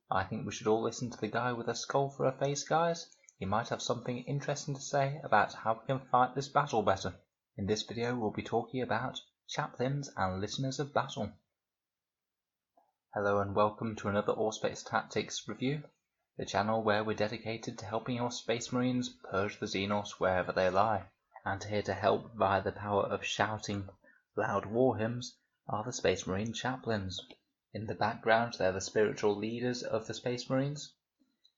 I think we should all listen to the guy with a skull for a face, guys. He might have something interesting to say about how we can fight this battle better. In this video we'll be talking about chaplains and listeners of battle. Hello and welcome to another Allspace Tactics review, the channel where we're dedicated to helping your Space Marines purge the Xenos wherever they lie. And here to help via the power of shouting loud war hymns are the Space Marine Chaplains. In the background they're the spiritual leaders of the Space Marines,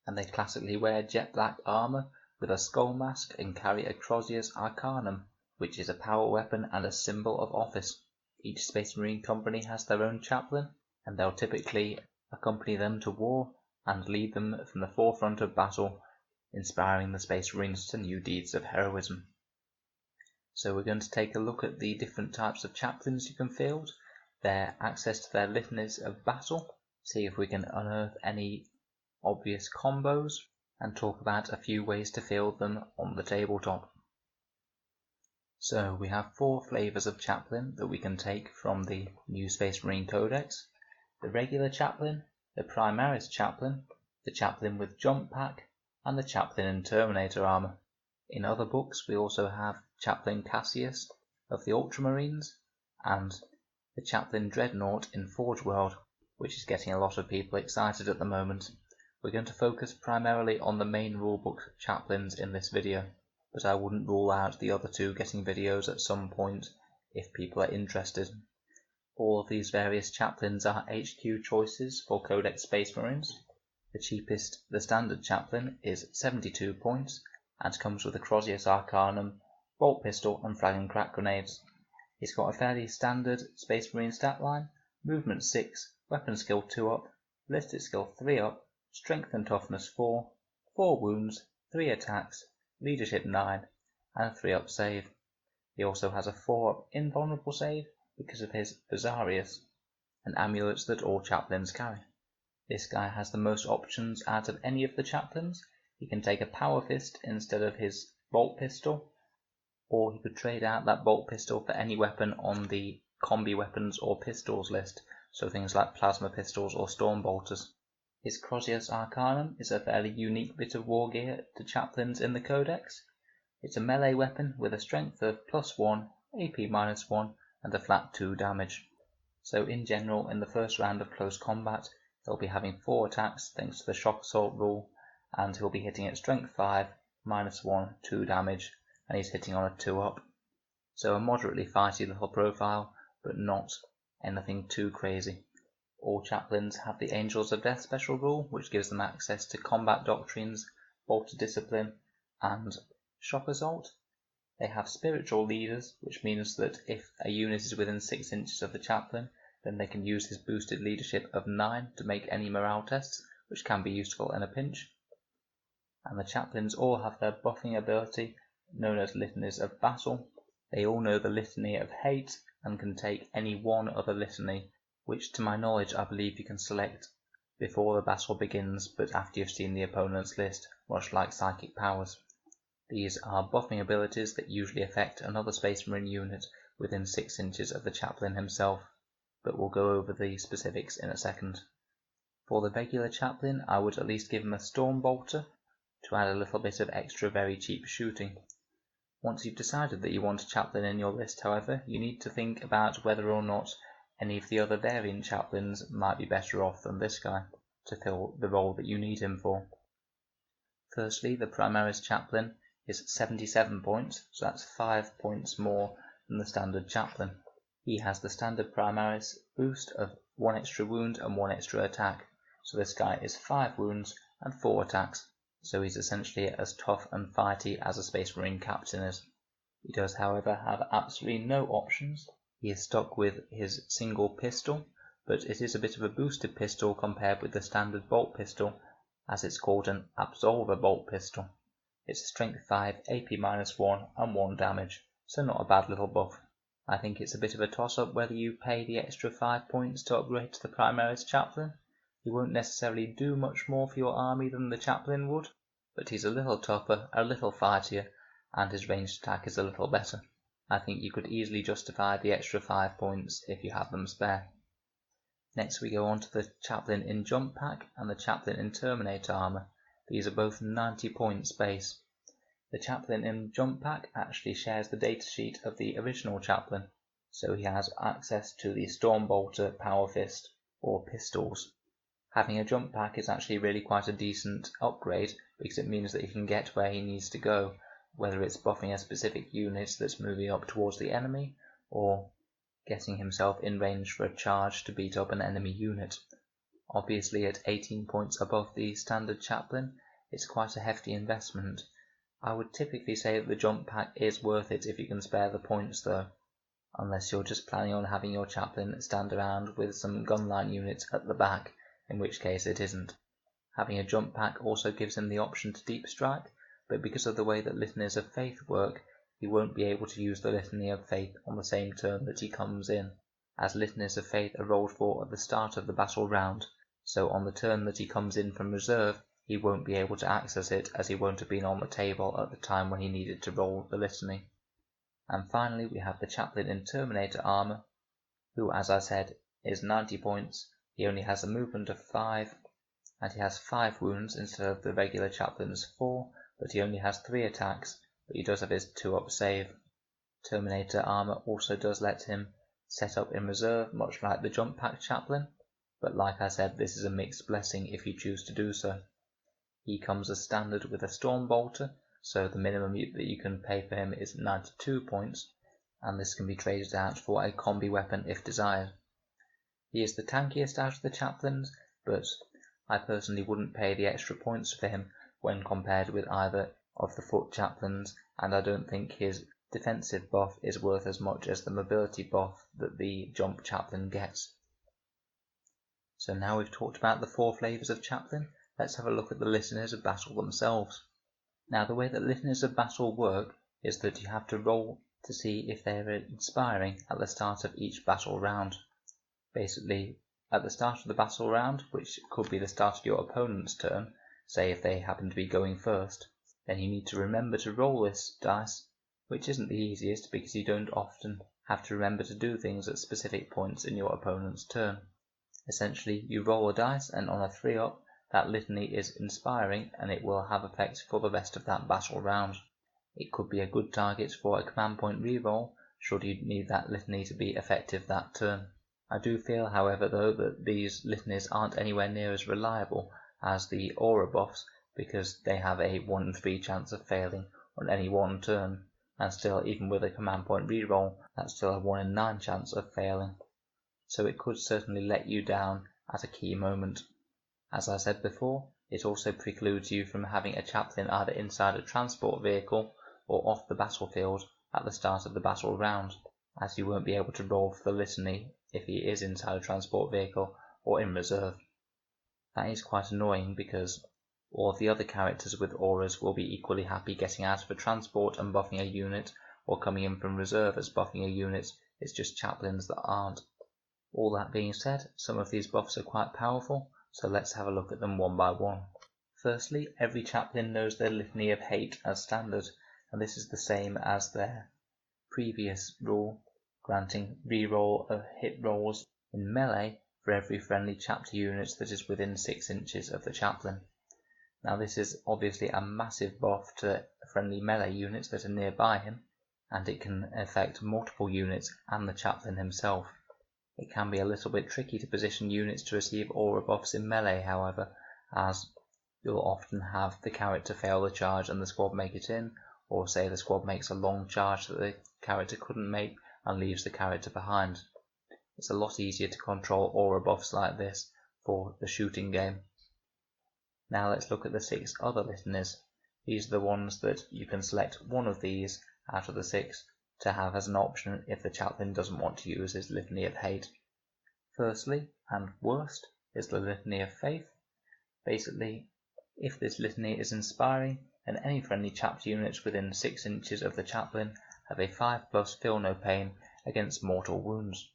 and they classically wear jet black armour with a skull mask and carry a Crozius Arcanum, which is a power weapon and a symbol of office. Each Space Marine company has their own chaplain, and they'll typically accompany them to war and lead them from the forefront of battle, inspiring the Space Marines to new deeds of heroism. So we're going to take a look at the different types of chaplains you can field, their access to their litanies of battle, see if we can unearth any obvious combos, and talk about a few ways to field them on the tabletop. So we have 4 flavours of chaplain that we can take from the new Space Marine Codex: the regular chaplain, the Primaris chaplain, the chaplain with jump pack, and the chaplain in Terminator armour. In other books we also have Chaplain Cassius of the Ultramarines and the Chaplain Dreadnought in Forge World, which is getting a lot of people excited at the moment. We're going to focus primarily on the main rulebook chaplains in this video, but I wouldn't rule out the other 2 getting videos at some point if people are interested. All of these various chaplains are HQ choices for Codex Space Marines. The cheapest, the standard chaplain, is 72 points and comes with a Crozius Arcanum, bolt pistol and frag and crack grenades. It's got a fairly standard Space Marine stat line: movement 6, weapon skill 2 up, ballistic skill 3 up, strength and toughness 4, 4 wounds, 3 attacks, leadership 9, and 3 up save. He also has a 4 up invulnerable save because of his Bizarrius, an amulet that all chaplains carry. This guy has the most options out of any of the chaplains. He can take a power fist instead of his bolt pistol, or he could trade out that bolt pistol for any weapon on the combi weapons or pistols list, so things like plasma pistols or storm bolters. His Crozius Arcanum is a fairly unique bit of war gear to chaplains in the Codex. It's a melee weapon with a strength of +1, AP -1, and a flat 2 damage. So in general, in the first round of close combat, he'll be having 4 attacks thanks to the shock assault rule, and he'll be hitting at strength 5, -1, 2 damage, and he's hitting on a 2 up. So a moderately fighty little profile, but not anything too crazy. All chaplains have the Angels of Death special rule, which gives them access to combat doctrines, bolter discipline, and shock assault. They have spiritual leaders, which means that if a unit is within 6 inches of the chaplain, then they can use his boosted leadership of 9 to make any morale tests, which can be useful in a pinch. And the chaplains all have their buffing ability, known as Litanies of Battle. They all know the Litany of Hate and can take any one other litany, which to my knowledge I believe you can select before the battle begins, but after you've seen the opponent's list, much like psychic powers. These are buffing abilities that usually affect another Space Marine unit within 6 inches of the chaplain himself, but we'll go over the specifics in a second. For the regular chaplain, I would at least give him a storm bolter to add a little bit of extra very cheap shooting. Once you've decided that you want a chaplain in your list, however, you need to think about whether or not any of the other variant chaplains might be better off than this guy to fill the role that you need him for. Firstly, the Primaris chaplain is 77 points, so that's 5 points more than the standard chaplain. He has the standard Primaris boost of 1 extra wound and 1 extra attack, so this guy is 5 wounds and 4 attacks, so he's essentially as tough and fighty as a Space Marine captain is. He does however have absolutely no options. He is stuck with his single pistol, but it is a bit of a boosted pistol compared with the standard bolt pistol, as it's called an Absolver bolt pistol. It's a strength 5, AP -1 and 1 damage, so not a bad little buff. I think it's a bit of a toss-up whether you pay the extra 5 points to upgrade to the Primaris chaplain. He won't necessarily do much more for your army than the chaplain would, but he's a little tougher, a little fightier, and his ranged attack is a little better. I think you could easily justify the extra 5 points if you have them spare. Next we go on to the Chaplain in Jump Pack and the Chaplain in Terminator armor. These are both 90 points base. The Chaplain in Jump Pack actually shares the datasheet of the original Chaplain, so he has access to the Stormbolter, Power Fist, or pistols. Having a jump pack is actually really quite a decent upgrade because it means that he can get where he needs to go, whether it's buffing a specific unit that's moving up towards the enemy, or getting himself in range for a charge to beat up an enemy unit. Obviously at 18 points above the standard Chaplain, it's quite a hefty investment. I would typically say that the jump pack is worth it if you can spare the points though, unless you're just planning on having your Chaplain stand around with some gunline units at the back, in which case it isn't. Having a jump pack also gives him the option to deep strike, but because of the way that Litanies of Faith work, he won't be able to use the Litany of Faith on the same turn that he comes in, as Litanies of Faith are rolled for at the start of the battle round, so on the turn that he comes in from reserve, he won't be able to access it as he won't have been on the table at the time when he needed to roll the litany. And finally we have the Chaplain in Terminator armor, who as I said is 90 points. He only has a movement of 5, and he has 5 wounds instead of the regular Chaplain's 4, but he only has 3 attacks, but he does have his 2-up save. Terminator armor also does let him set up in reserve, much like the jump pack Chaplain, but like I said, this is a mixed blessing if you choose to do so. He comes as standard with a Stormbolter, so the minimum that you can pay for him is 92 points, and this can be traded out for a combi weapon if desired. He is the tankiest out of the Chaplains, but I personally wouldn't pay the extra points for him when compared with either of the foot Chaplains, and I don't think his defensive buff is worth as much as the mobility buff that the jump Chaplain gets. So now we've talked about the 4 flavours of Chaplain, let's have a look at the Litanies of Battle themselves. Now the way that Litanies of Battle work is that you have to roll to see if they're inspiring at the start of each battle round. Basically, at the start of the battle round, which could be the start of your opponent's turn, say if they happen to be going first, then you need to remember to roll this dice, which isn't the easiest because you don't often have to remember to do things at specific points in your opponent's turn. Essentially, you roll a dice and on a 3-up, that litany is inspiring and it will have effect for the rest of that battle round. It could be a good target for a command point reroll should you need that litany to be effective that turn. I do feel, however, though, that these litanies aren't anywhere near as reliable as the aura buffs because they have a 1 in 3 chance of failing on any one turn, and still, even with a command point reroll, that's still a 1 in 9 chance of failing. So it could certainly let you down at a key moment. As I said before, it also precludes you from having a Chaplain either inside a transport vehicle or off the battlefield at the start of the battle round, as you won't be able to roll for the litany if he is inside a transport vehicle or in reserve. That is quite annoying because all of the other characters with auras will be equally happy getting out of a transport and buffing a unit, or coming in from reserve as buffing a unit. It's just Chaplains that aren't. All that being said, some of these buffs are quite powerful, so let's have a look at them one by one. Firstly, every Chaplain knows their Litany of Hate as standard, and this is the same as their previous rule, granting reroll of hit rolls in melee for every friendly chapter unit that is within 6 inches of the Chaplain. Now this is obviously a massive buff to friendly melee units that are nearby him, and it can affect multiple units and the Chaplain himself. It can be a little bit tricky to position units to receive aura buffs in melee, however, as you'll often have the character fail the charge and the squad make it in, or say the squad makes a long charge that the character couldn't make and leaves the character behind. It's a lot easier to control aura buffs like this for the shooting game. Now let's look at the 6 other litanies. These are the ones that you can select one of these out of the 6 to have as an option if the Chaplain doesn't want to use his Litany of Hate. Firstly, and worst, is the Litany of Faith. Basically, if this litany is inspiring, then any friendly chapter units within 6 inches of the Chaplain have a 5+ feel no pain against mortal wounds.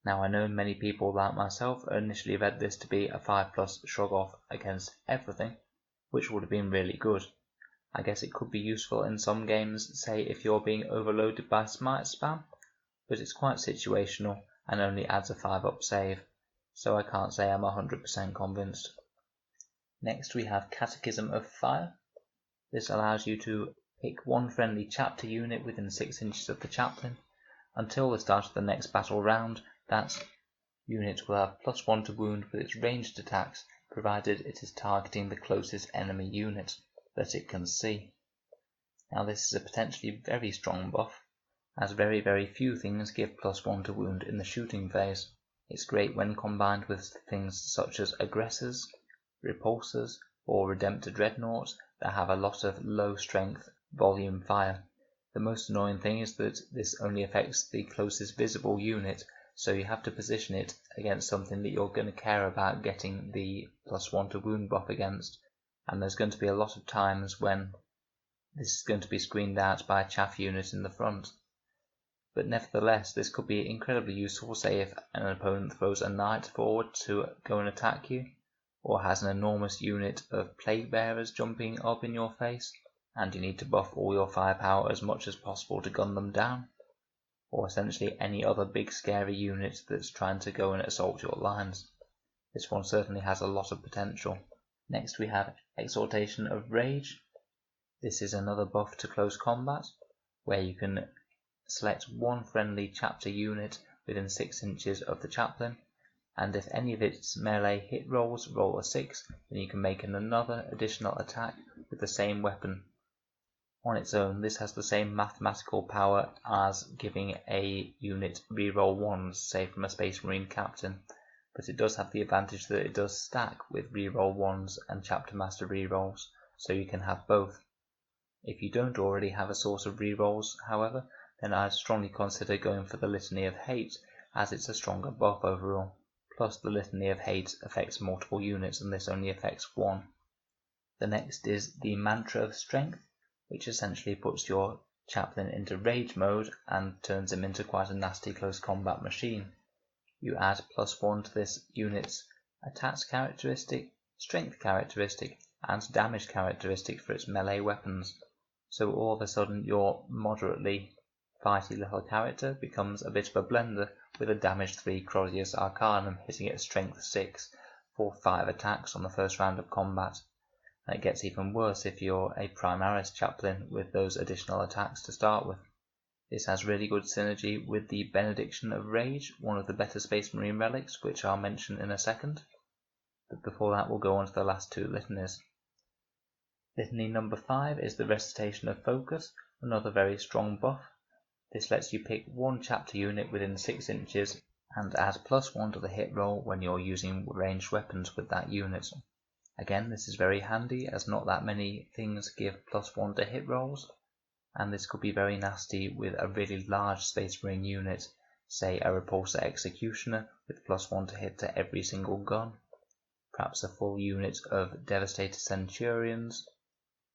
Now I know many people like myself initially read this to be a 5+ shrug off against everything, which would have been really good. I guess it could be useful in some games, say if you're being overloaded by smite spam, but it's quite situational and only adds a 5-up save. so I can't say I'm 100% convinced. Next we have Catechism of Fire. This allows you to pick one friendly chapter unit within 6 inches of the chaplain. Until the start of the next battle round, that unit will have +1 to wound with its ranged attacks, provided it is targeting the closest enemy unit that it can see. Now this is a potentially very strong buff, as very few things give +1 to wound in the shooting phase. It's great when combined with things such as aggressors, repulsors, or redemptor dreadnoughts that have a lot of low strength volume fire. The most annoying thing is that this only affects the closest visible unit, so you have to position it against something that you're going to care about getting the +1 to wound buff against, and there's going to be a lot of times when this is going to be screened out by a chaff unit in the front. But nevertheless, this could be incredibly useful, say if an opponent throws a knight forward to go and attack you, or has an enormous unit of plague bearers jumping up in your face, and you need to buff all your firepower as much as possible to gun them down, or essentially any other big scary unit that's trying to go and assault your lines. This one certainly has a lot of potential. Next we have Exaltation of Rage. This is another buff to close combat, where you can select one friendly chapter unit within 6 inches of the chaplain, and if any of its melee hit rolls roll a 6, then you can make another additional attack with the same weapon. On its own, this has the same mathematical power as giving a unit reroll 1s, say from a Space Marine captain, but it does have the advantage that it does stack with reroll 1s and chapter master rerolls, so you can have both. If you don't already have a source of rerolls, however, then I'd strongly consider going for the Litany of Hate, as it's a stronger buff overall. Plus the Litany of Hate affects multiple units and this only affects one. The next is the Mantra of Strength, which essentially puts your chaplain into rage mode and turns him into quite a nasty close combat machine. You add +1 to this unit's attacks characteristic, strength characteristic, and damage characteristic for its melee weapons. So all of a sudden your moderately fighty little character becomes a bit of a blender with a damage 3 Crozius Arcanum hitting at strength 6 for 5 attacks on the first round of combat. And it gets even worse if you're a Primaris chaplain with those additional attacks to start with. This has really good synergy with the Benediction of Rage, one of the better Space Marine relics, which I'll mention in a second. But before that we'll go on to the last two litanies. Litany number 5 is the Recitation of Focus, another very strong buff. This lets you pick one chapter unit within 6 inches and add +1 to the hit roll when you're using ranged weapons with that unit. Again, this is very handy as not that many things give +1 to hit rolls, and this could be very nasty with a really large Space Marine unit, say a Repulsor Executioner with +1 to hit to every single gun, perhaps a full unit of Devastator Centurions,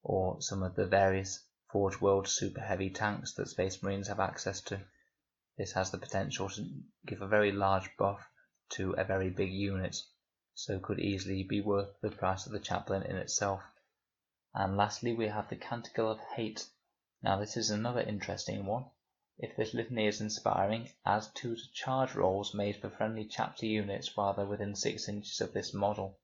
or some of the various Forge World super heavy tanks that Space Marines have access to. This has the potential to give a very large buff to a very big unit, so could easily be worth the price of the chaplain in itself. And lastly we have the Canticle of Hate. Now this is another interesting one. If this litany is inspiring, add 2 to charge rolls made for friendly chapter units while they're within 6 inches of this model.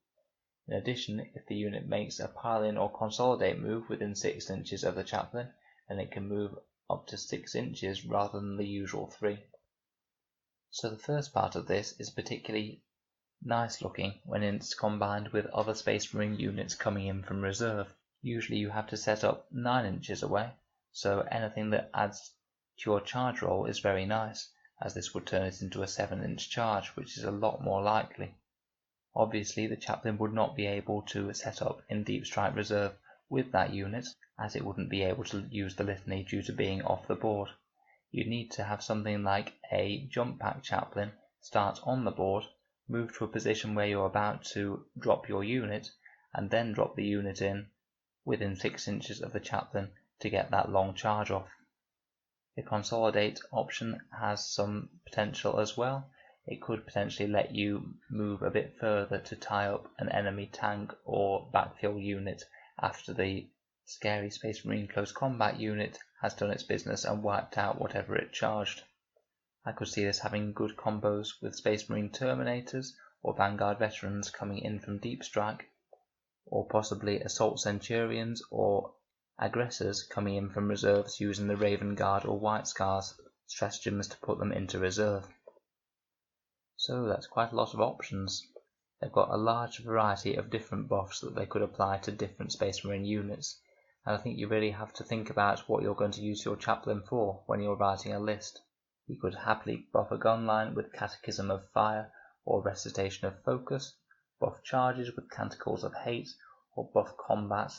In addition, if the unit makes a pile-in or consolidate move within 6 inches of the chaplain, then it can move up to 6 inches rather than the usual 3. So the first part of this is particularly nice looking when it's combined with other Space Marine units coming in from reserve. Usually you have to set up 9 inches away, so anything that adds to your charge roll is very nice, as this would turn it into a 7-inch charge, which is a lot more likely. Obviously the chaplain would not be able to set up in Deep Strike Reserve with that unit, as it wouldn't be able to use the litany due to being off the board. You'd need to have something like a jump pack chaplain start on the board, move to a position where you're about to drop your unit, and then drop the unit in within 6 inches of the chaplain to get that long charge off. The consolidate option has some potential as well. It could potentially let you move a bit further to tie up an enemy tank or backfill unit after the scary Space Marine close combat unit has done its business and wiped out whatever it charged. I could see this having good combos with Space Marine Terminators or Vanguard veterans coming in from deep strike, or possibly assault centurions or aggressors coming in from reserves using the Raven Guard or White Scars stratagems to put them into reserve. So that's quite a lot of options. They've got a large variety of different buffs that they could apply to different Space Marine units, and I think you really have to think about what you're going to use your chaplain for when you're writing a list. You could happily buff a gun line with Catechism of Fire or Recitation of Focus, buff charges with Canticles of Hate, or buff combat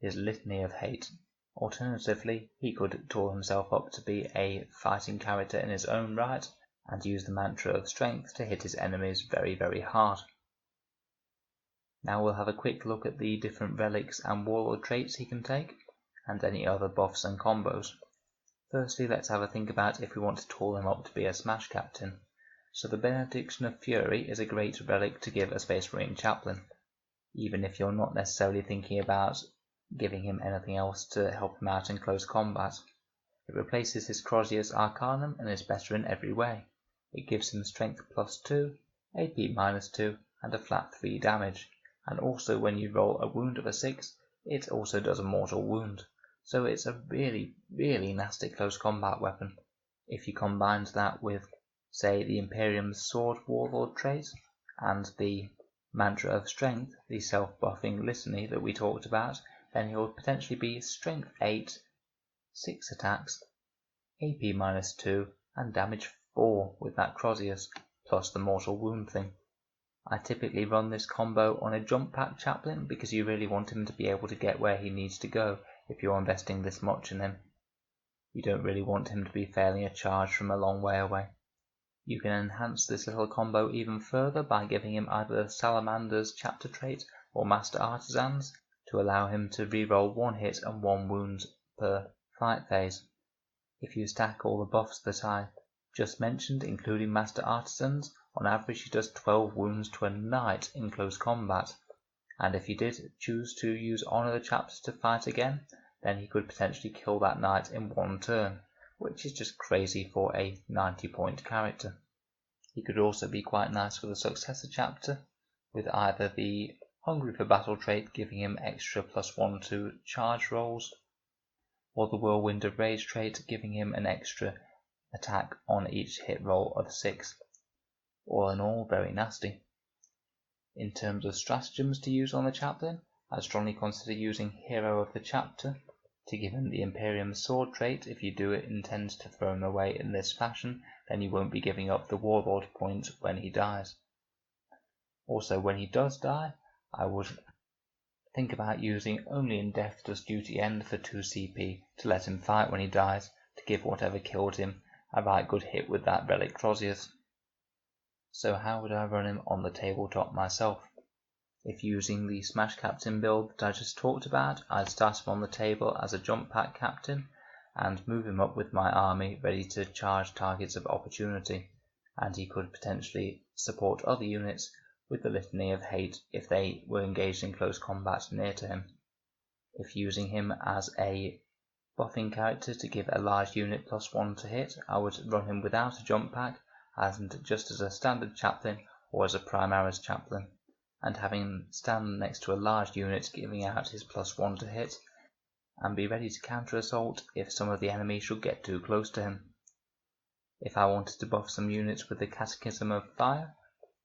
his Litany of Hate. Alternatively, he could tool himself up to be a fighting character in his own right, and use the mantra of strength to hit his enemies very, very hard. Now we'll have a quick look at the different relics and warlord traits he can take, and any other buffs and combos. Firstly, let's have a think about if we want to tool him up to be a Smash Captain. So the Benediction of Fury is a great relic to give a Space Marine chaplain, even if you're not necessarily thinking about giving him anything else to help him out in close combat. It replaces his Crozius Arcanum and is better in every way. It gives him strength +2, AP -2, and a flat 3 damage, and also when you roll a wound of a 6, it also does a mortal wound, so it's a really, really nasty close combat weapon. If you combined that with, say, the Imperium's Sword Warlord trait, and the Mantra of Strength, the self-buffing litany that we talked about, then he will potentially be strength 8, 6 attacks, AP -2, and damage 4 with that Crozius, plus the mortal wound thing. I typically run this combo on a jump pack chaplain because you really want him to be able to get where he needs to go if you're investing this much in him. You don't really want him to be failing a charge from a long way away. You can enhance this little combo even further by giving him either Salamander's chapter trait or Master Artisan's to allow him to reroll 1 hit and 1 wound per fight phase. If you stack all the buffs that I just mentioned, including Master Artisans, on average he does 12 wounds to a knight in close combat, and if you did choose to use Honour the Chapter to fight again, then he could potentially kill that knight in 1 turn, which is just crazy for a 90-point character. He could also be quite nice with a Successor Chapter, with either the Hungry for Battle trait giving him extra +1 to charge rolls, or the Whirlwind of Rage trait giving him an extra attack on each hit roll of 6. All in all, very nasty. In terms of stratagems to use on the chaplain, I'd strongly consider using Hero of the Chapter to give him the Imperium Sword trait. If you do intend to throw him away in this fashion, then you won't be giving up the Warlord point when he dies. Also, when he does die, I would think about using only in Death Does Duty End for 2 CP to let him fight when he dies, to give whatever killed him a right good hit with that Relic Crozius. So how would I run him on the tabletop myself? If using the Smash Captain build that I just talked about, I'd start him on the table as a jump pack captain and move him up with my army ready to charge targets of opportunity, and he could potentially support other units with the Litany of Hate if they were engaged in close combat near to him. If using him as a buffing character to give a large unit +1 to hit, I would run him without a jump pack, and just as a standard chaplain or as a Primaris chaplain, and having him stand next to a large unit giving out his +1 to hit, and be ready to counter assault if some of the enemy should get too close to him. If I wanted to buff some units with the Catechism of Fire,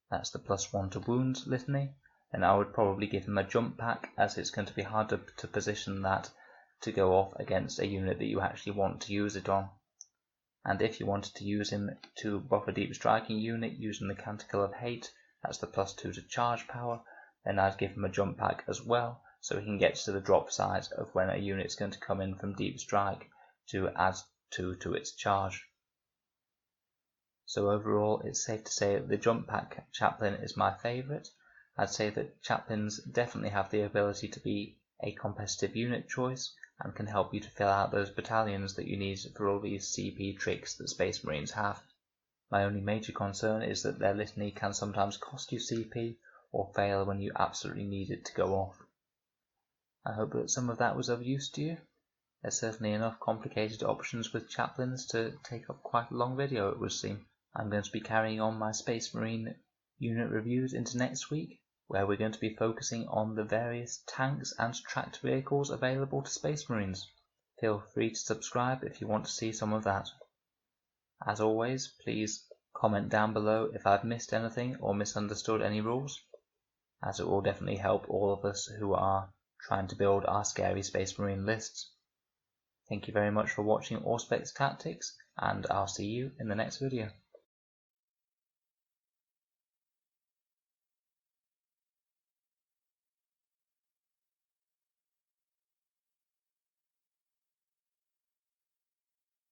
that's the +1 to wounds litany, then I would probably give him a jump pack, as it's going to be harder to position that to go off against a unit that you actually want to use it on. And if you wanted to use him to buff a deep striking unit using the Canticle of Hate, that's the +2 to charge power, then I'd give him a jump pack as well, so he can get to the drop side of when a unit's going to come in from deep strike to add 2 to its charge. So overall, it's safe to say that the jump pack chaplain is my favourite. I'd say that chaplains definitely have the ability to be a competitive unit choice, and can help you to fill out those battalions that you need for all these CP tricks that Space Marines have. My only major concern is that their litany can sometimes cost you CP, or fail when you absolutely need it to go off. I hope that some of that was of use to you. There's certainly enough complicated options with chaplains to take up quite a long video, it would seem. I'm going to be carrying on my Space Marine unit reviews into next week, where we're going to be focusing on the various tanks and tracked vehicles available to Space Marines. Feel free to subscribe if you want to see some of that. As always, please comment down below if I've missed anything or misunderstood any rules, as it will definitely help all of us who are trying to build our scary Space Marine lists. Thank you very much for watching Auspex Tactics, and I'll see you in the next video.